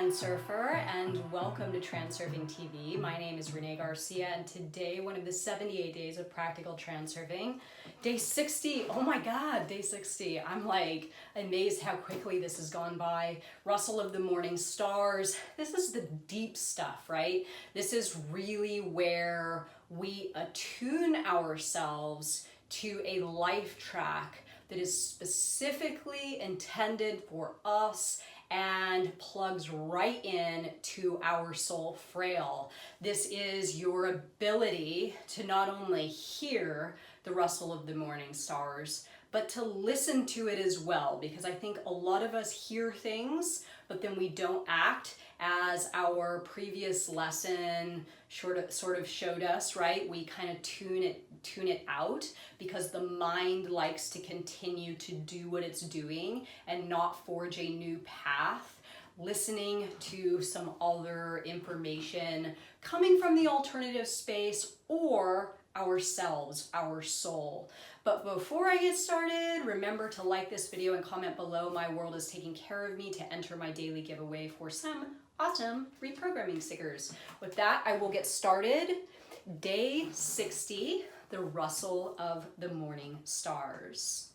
Transurfer, and welcome to TransurfingTV. My name is Renee Garcia, and today, one of the 78 days of practical transurfing, day 60. Oh my God, day 60. I'm like amazed how quickly this has gone by. Rustle of the morning stars. This is the deep stuff, right? This is really where we attune ourselves to a life track that is specifically intended for us and plugs right in to our soul frail. This is your ability to not only hear the rustle of the morning stars, but to listen to it as well, because I think a lot of us hear things, but then we don't act, as our previous lesson sort of showed us, right? We kind of tune it out because the mind likes to continue to do what it's doing and not forge a new path, listening to some other information coming from the alternative space or ourselves, our soul. But before I get started, remember to like this video and comment below. My world is taking care of me to enter my daily giveaway for some awesome reprogramming stickers. With that, I will get started. Day 60, the rustle of the morning stars.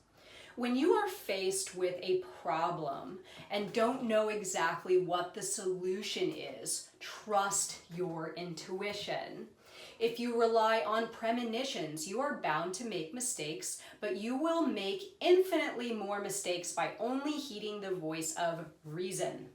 When you are faced with a problem and don't know exactly what the solution is, trust your intuition. If you rely on premonitions, you are bound to make mistakes, but you will make infinitely more mistakes by only heeding the voice of reason.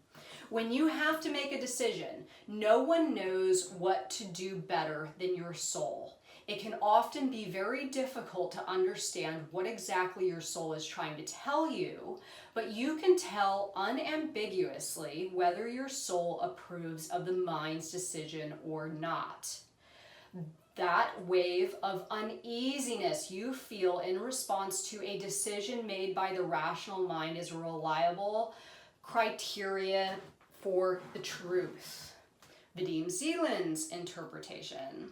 When you have to make a decision, no one knows what to do better than your soul. It can often be very difficult to understand what exactly your soul is trying to tell you, but you can tell unambiguously whether your soul approves of the mind's decision or not. That wave of uneasiness you feel in response to a decision made by the rational mind is a reliable criteria for the truth. Vadim Zeland's interpretation.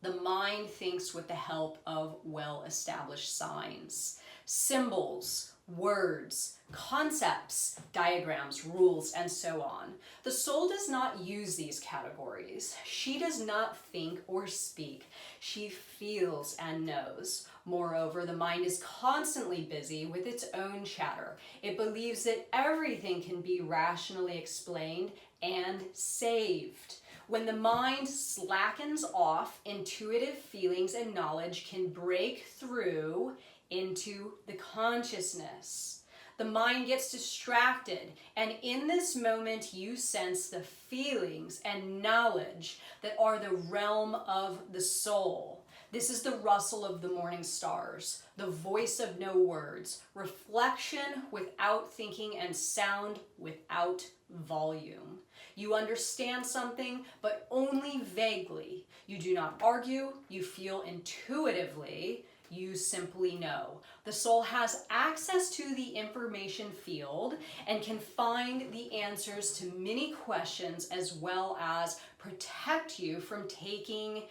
The mind thinks with the help of well-established signs, symbols, words, concepts, diagrams, rules, and so on. The soul does not use these categories. She does not think or speak. She feels and knows. Moreover, the mind is constantly busy with its own chatter. It believes that everything can be rationally explained and saved. When the mind slackens off, intuitive feelings and knowledge can break through into the consciousness. The mind gets distracted, and in this moment you sense the feelings and knowledge that are the realm of the soul. This is the rustle of the morning stars, the voice of no words, reflection without thinking, and sound without volume. You understand something, but only vaguely. You do not argue, you feel intuitively, you simply know. The soul has access to the information field and can find the answers to many questions, as well as protect you from taking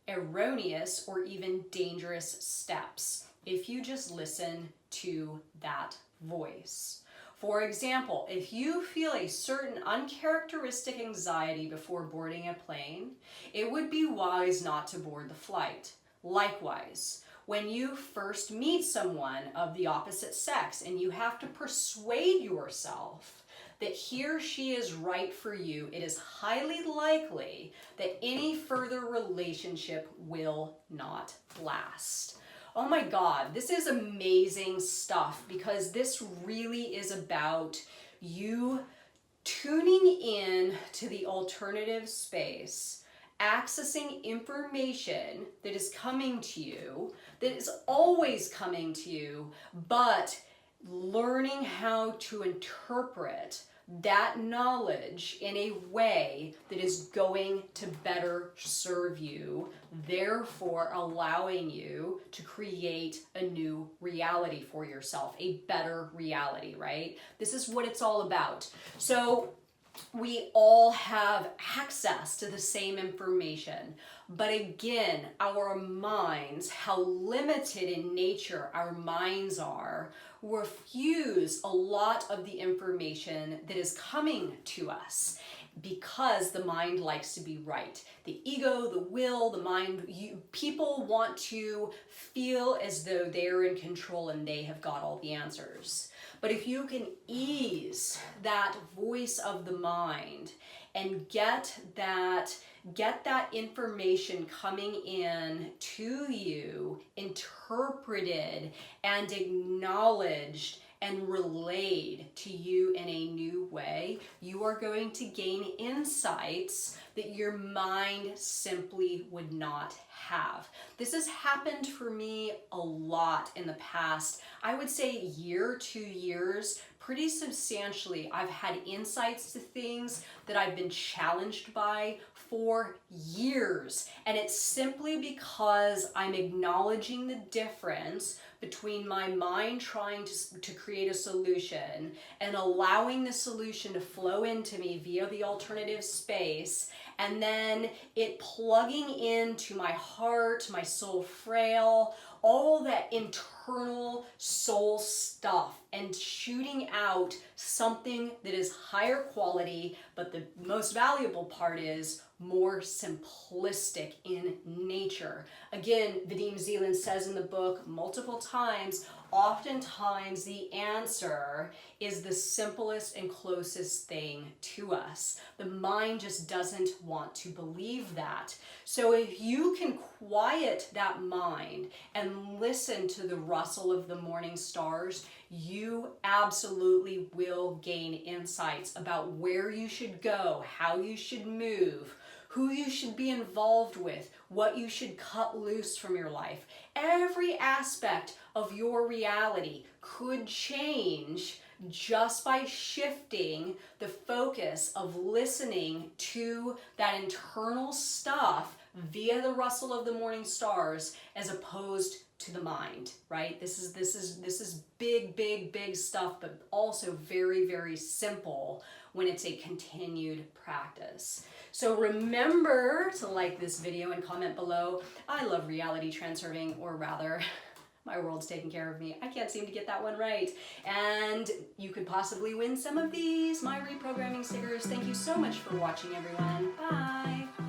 erroneous or even dangerous steps if you just listen to that voice. For example, if you feel a certain uncharacteristic anxiety before boarding a plane, it would be wise not to board the flight. Likewise, when you first meet someone of the opposite sex and you have to persuade yourself that he or she is right for you, it is highly likely that any further relationship will not last. Oh my God, this is amazing stuff, because this really is about you tuning in to the alternative space, accessing information that is coming to you, that is always coming to you, but learning how to interpret that knowledge in a way that is going to better serve you, therefore allowing you to create a new reality for yourself, a better reality, right? This is what it's all about. So we all have access to the same information. But again, our minds, how limited in nature our minds are, refuse a lot of the information that is coming to us because the mind likes to be right. The ego, the will, the mind, people want to feel as though they're in control and they have got all the answers. But if you can ease that voice of the mind and get that information coming in to you, interpreted and acknowledged and relayed to you in a new way, you are going to gain insights that your mind simply would not have. This has happened for me a lot in the past. I would say year, 2 years, pretty substantially. I've had insights to things that I've been challenged by for years. And it's simply because I'm acknowledging the difference between my mind trying to create a solution and allowing the solution to flow into me via the alternative space, and then it plugging into my heart, my soul frail, all that internal soul stuff, and shooting out something that is higher quality, but the most valuable part is more simplistic in nature. Again, Vadim Zeland says in the book multiple times, oftentimes the answer is the simplest and closest thing to us. The mind just doesn't want to believe that. So if you can quiet that mind and listen to the rustle of the morning stars, you absolutely will gain insights about where you should go, how you should move, who you should be involved with, what you should cut loose from your life. Every aspect of your reality could change just by shifting the focus of listening to that internal stuff via the rustle of the morning stars, as opposed to the mind, right? This is big stuff, but also very, very simple when it's a continued practice. So remember to like this video and comment below. I love reality transurfing, or rather, my world's taking care of me. I can't seem to get that one right. And you could possibly win some of these, my reprogramming stickers. Thank you so much for watching, everyone. Bye.